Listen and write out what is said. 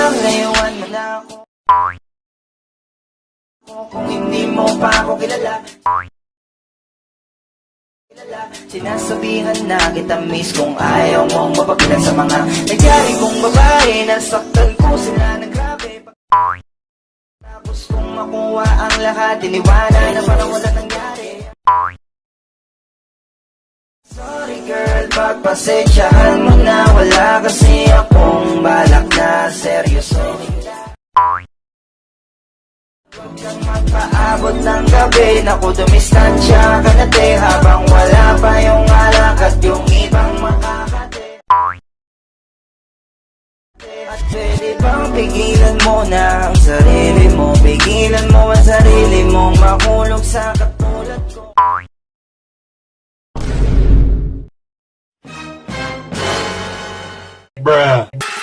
lang layuan mo na ako. Kung hindi mo pa ako kilala, sinasabihan na kita miss kung ayaw mong mapagilan sa mga nagyari kong babae. Nasaktan ko sila ng grabe. Tapos kung makuha ang lahat, iniwanan na parang wala nangyari. Sorry girl, pagpasensyahan mo na. Wala kasi akong balak na seryosohin ka. Huwag kang magpaabot ng gabi. Naku, dumistansya ka na te, habang wala pa yung alak at yung ibang makakate. At pwede bang pigilan mo na ang sarili mo? Pigilan mo ang sarili mong mahulog sa katulad ko. Bruh.